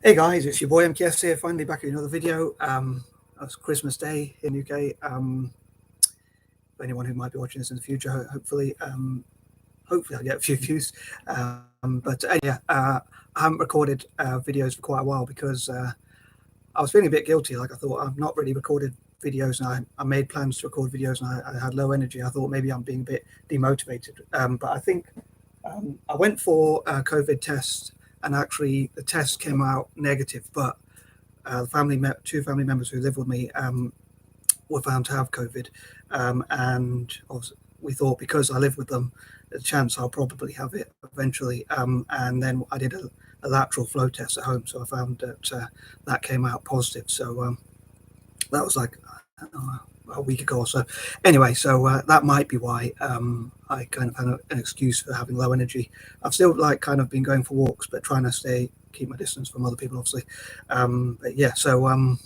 Hey guys, it's your boy MKS here, finally back with another video. It's Christmas Day in UK. For anyone who might be watching this in the future, hopefully I'll get a few views. I haven't recorded videos for quite a while because I was feeling a bit guilty. Like I thought I've not really recorded videos, and I made plans to record videos, and I had low energy. I thought maybe I'm being a bit demotivated, but I think I went for a COVID test, and actually the test came out negative. But two family members who live with me were found to have COVID, and we thought because I live with them, there's a chance I'll probably have it eventually. And then I did a lateral flow test at home, so I found that that came out positive. So that was like a week ago or so. Anyway, so that might be why I kind of had an excuse for having low energy. I've still kind of been going for walks, but trying to keep my distance from other people, obviously. But yeah, so I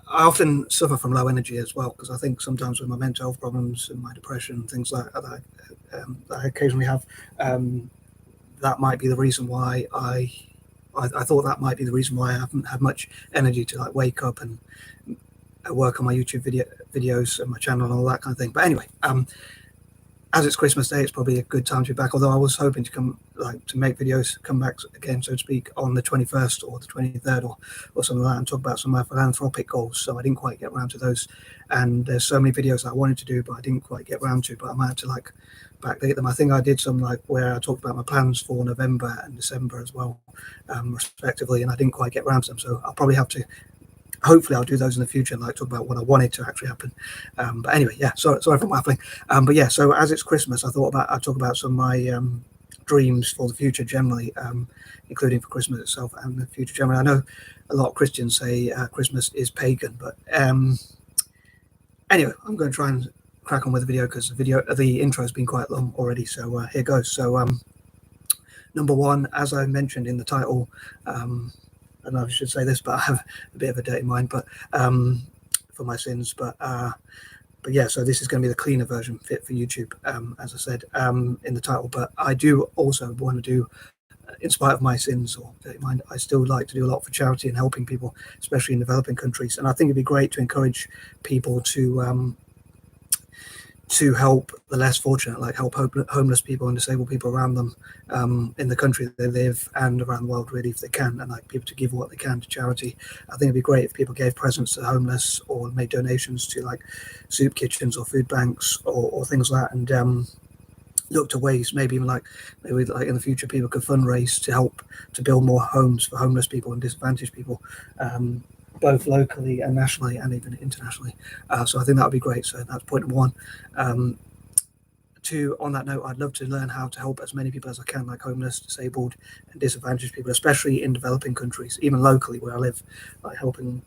often suffer from low energy as well, because I think sometimes with my mental health problems and my depression, things like that, that I occasionally have, that might be the reason why I thought that might be the reason why I haven't had much energy to wake up and work on my YouTube videos and my channel and all that kind of thing. But anyway, as it's Christmas Day, it's probably a good time to be back. Although I was hoping to come make videos, come back again, so to speak, on the 21st or the 23rd or something like that, and talk about some of my philanthropic goals. So I didn't quite get around to those. And there's so many videos I wanted to do, but I didn't quite get around to. But I might have to backdate them. I think I did some where I talked about my plans for November and December as well, respectively, and I didn't quite get around to them. So I'll probably have to. Hopefully I'll do those in the future and talk about what I wanted to actually happen. But anyway, yeah, sorry for waffling. But yeah, so as it's Christmas, I'd talk about some of my dreams for the future generally, including for Christmas itself and the future generally. I know a lot of Christians say Christmas is pagan, but anyway, I'm going to try and crack on with the video because the intro has been quite long already. So here goes. So number one, as I mentioned in the title, I don't know if I should say this, but I have a bit of a dirty mind, but for my sins. But yeah, so this is going to be the cleaner version, fit for YouTube, as I said in the title. But I do also want to do, in spite of my sins or dirty mind, I still like to do a lot for charity and helping people, especially in developing countries. And I think it'd be great to encourage people to help the less fortunate, help homeless people and disabled people around them in the country they live and around the world, really, if they can, and people to give what they can to charity. I think it'd be great if people gave presents to the homeless or made donations to soup kitchens or food banks or things like that, and look to ways, maybe even maybe in the future people could fundraise to help to build more homes for homeless people and disadvantaged people, both locally and nationally and even internationally. So I think that would be great. So that's point number one. Two, on that note, I'd love to learn how to help as many people as I can, like homeless, disabled, and disadvantaged people, especially in developing countries, even locally where I live, helping.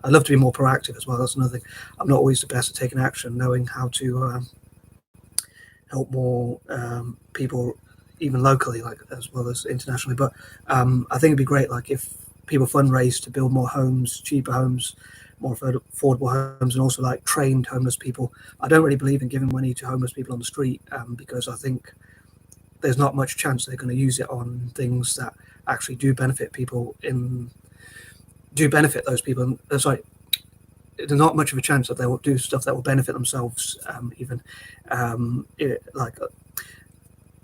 I'd love to be more proactive as well. That's another thing. I'm not always the best at taking action, knowing how to help more people, even locally, as well as internationally. But I think it'd be great, if people fundraise to build more homes, cheaper homes, more affordable homes, and also trained homeless people. I don't really believe in giving money to homeless people on the street because I think there's not much chance they're going to use it on things that actually do benefit those people. Sorry, there's not much of a chance that they will do stuff that will benefit themselves.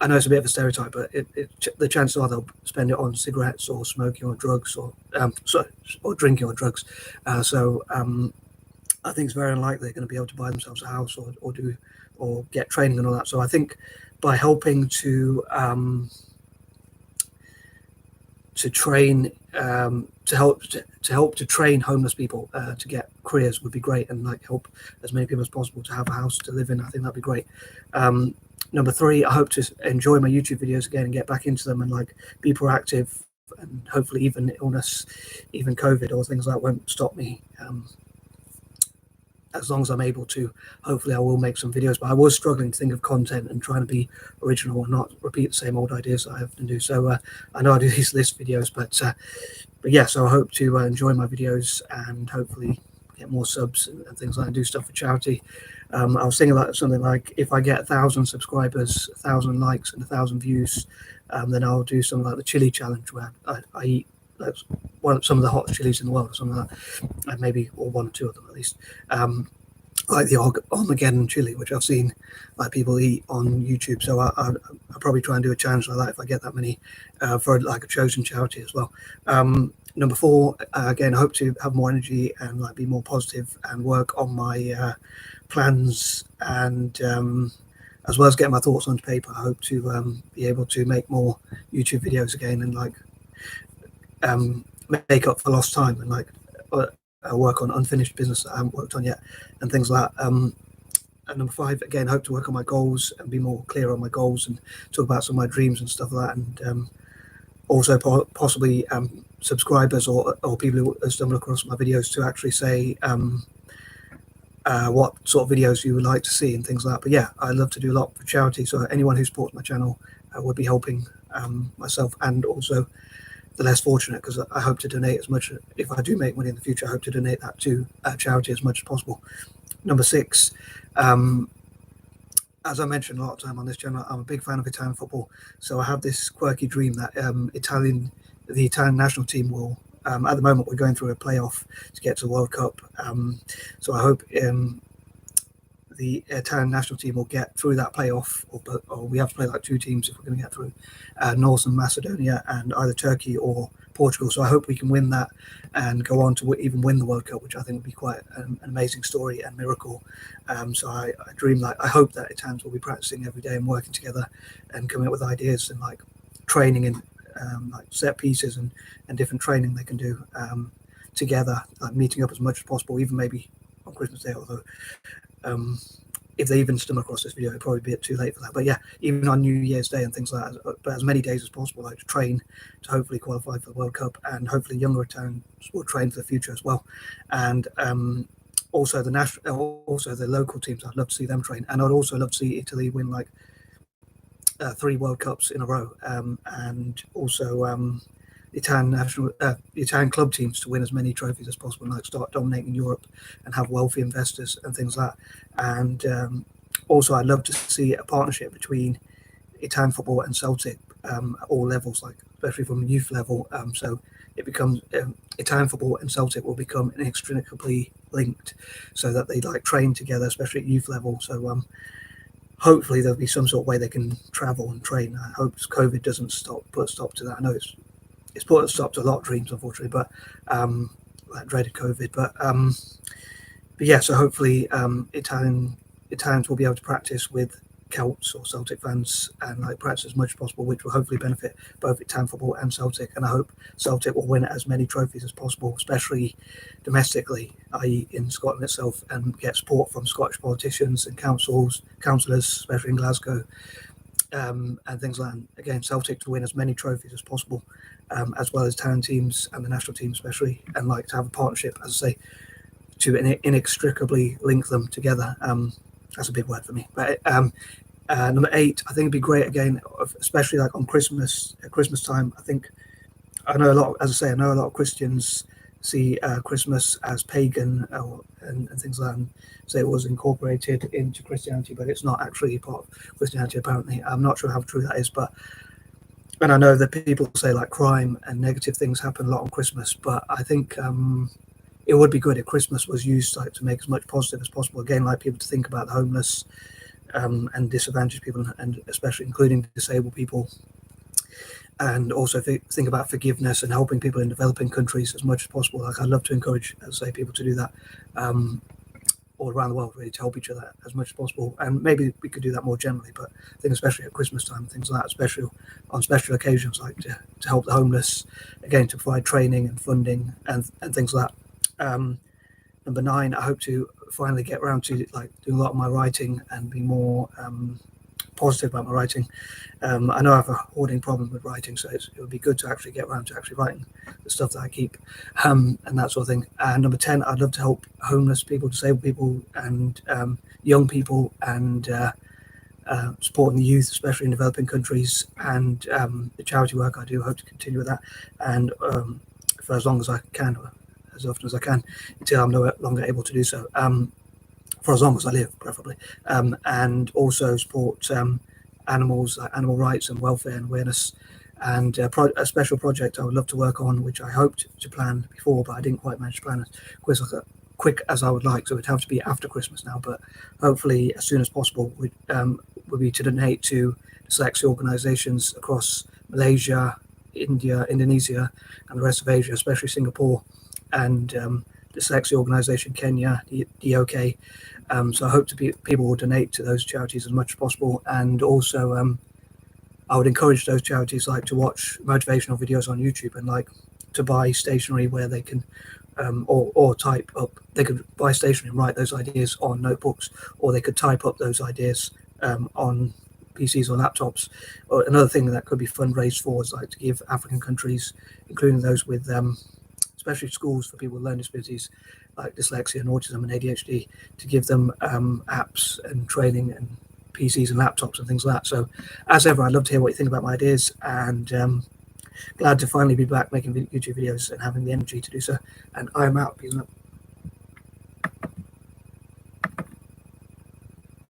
I know it's a bit of a stereotype, but the chances are they'll spend it on cigarettes or smoking or drugs or drinking or drugs. So I think it's very unlikely they're going to be able to buy themselves a house or get training and all that. So I think by helping to train to help to train homeless people to get careers would be great, and help as many people as possible to have a house to live in. I think that'd be great. Number three, I hope to enjoy my YouTube videos again and get back into them and be proactive, and hopefully even illness, even COVID or things like that won't stop me. As long as I'm able to, hopefully I will make some videos. But I was struggling to think of content and trying to be original and not repeat the same old ideas that I often do. So I know I do these list videos, but yeah, so I hope to enjoy my videos and hopefully get more subs and things like that, and do stuff for charity. I was thinking something like, if I get 1,000 subscribers, 1,000 likes and 1,000 views then I'll do something like the chili challenge, where I eat like some of the hottest chilies in the world, or something like that, and maybe or one or two of them at least. Like the Armageddon chili, which I've seen like people eat on YouTube. So I'll probably try and do a challenge like that if I get that many, for like a chosen charity as well. Number 4, again, I hope to have more energy and like be more positive and work on my plans, and as well as getting my thoughts onto paper. I hope to be able to make more YouTube videos again, and like make up for lost time, and like work on unfinished business that I haven't worked on yet, and things like that. And number 5, again, hope to work on my goals and be more clear on my goals, and talk about some of my dreams and stuff like that. And also possibly subscribers or people who stumble across my videos to actually say what sort of videos you would like to see and things like that. But yeah, I love to do a lot for charity, so anyone who supports my channel would be helping myself and also the less fortunate, because I hope to donate as much. If I do make money in the future, I hope to donate that to charity as much as possible. Number 6, as I mentioned a lot of time on this channel, I'm a big fan of Italian football. So I have this quirky dream that the Italian national team will, at the moment we're going through a playoff to get to the World Cup. So I hope the Italian national team will get through that playoff, or we have to play like 2 teams if we're going to get through, Northern Macedonia and either Turkey or Portugal. So I hope we can win that and go on to even win the World Cup, which I think would be quite an amazing story and miracle. So I dream I hope that Italians will be practicing every day and working together and coming up with ideas and like training in like set pieces and different training they can do together, like meeting up as much as possible, even maybe on Christmas Day, although if they even stumble across this video, it'll probably be too late for that. But yeah, even on New Year's Day and things like that, but as many days as possible, like to train to hopefully qualify for the World Cup, and hopefully younger Italians will train for the future as well. And also the local teams, I'd love to see them train, and I'd also love to see Italy win like 3 World Cups in a row, and also the Italian club teams to win as many trophies as possible, and like start dominating Europe and have wealthy investors and things like that. And also I'd love to see a partnership between Italian football and Celtic at all levels, like especially from youth level. So it becomes Italian football and Celtic will become inextricably linked, so that they like train together, especially at youth level. So hopefully there'll be some sort of way they can travel and train. I hope COVID doesn't put a stop to that. I know it's put a stop to a lot of dreams, unfortunately, but that dreaded COVID. But yeah, so hopefully Italians will be able to practice with Celts or Celtic fans and like practice as much as possible, which will hopefully benefit both Italian football and Celtic. And I hope Celtic will win as many trophies as possible, especially domestically, i.e. in Scotland itself, and get support from Scottish politicians and councillors, especially in Glasgow, and things like that. Again, Celtic to win as many trophies as possible, as well as Italian teams and the national team especially, and like to have a partnership, as I say, to inextricably link them together. That's a big word for me. But number 8, I think it'd be great again, especially like on Christmas, at Christmas time. I know a lot of Christians see Christmas as pagan and things like that, and say it was incorporated into Christianity, but it's not actually part of Christianity, apparently. I'm not sure how true that is, and I know that people say like crime and negative things happen a lot on Christmas, but I think it would be good if Christmas was used like to make as much positive as possible. Again, like people to think about the homeless and disadvantaged people, and especially including disabled people, and also think about forgiveness and helping people in developing countries as much as possible. Like I'd love to encourage, as I say, people to do that all around the world, really, to help each other as much as possible. And maybe we could do that more generally, but I think especially at Christmas time, things like that, especially on special occasions, like to help the homeless, again, to provide training and funding and things like that. Number 9, I hope to finally get around to like doing a lot of my writing and be more positive about my writing. I know I have a hoarding problem with writing, so it would be good to actually get around to actually writing the stuff that I keep, and that sort of thing. And number 10, I'd love to help homeless people, disabled people, and young people, and supporting the youth, especially in developing countries, and the charity work I do. I hope to continue with that, and for as long as I can, as often as I can, until I'm no longer able to do so, for as long as I live, preferably, and also support animals, like animal rights and welfare and awareness. And a special project I would love to work on, which I hoped to plan before, but I didn't quite manage to plan as quick as I would like. So it'd have to be after Christmas now, but hopefully as soon as possible would be to donate to dyslexia organisations across Malaysia, India, Indonesia, and the rest of Asia, especially Singapore, and dyslexia organisation Kenya, the DOK. So I hope people will donate to those charities as much as possible, and also I would encourage those charities like to watch motivational videos on YouTube and like to buy stationery where they can or type up. They could buy stationery and write those ideas on notebooks, or they could type up those ideas on PCs or laptops. Or another thing that could be fundraised for is like to give African countries, including those with especially schools for people with learning disabilities like dyslexia and autism and ADHD, to give them apps and training and PCs and laptops and things like that. So as ever, I'd love to hear what you think about my ideas, and glad to finally be back making YouTube videos and having the energy to do so. And I'm out. Peace out.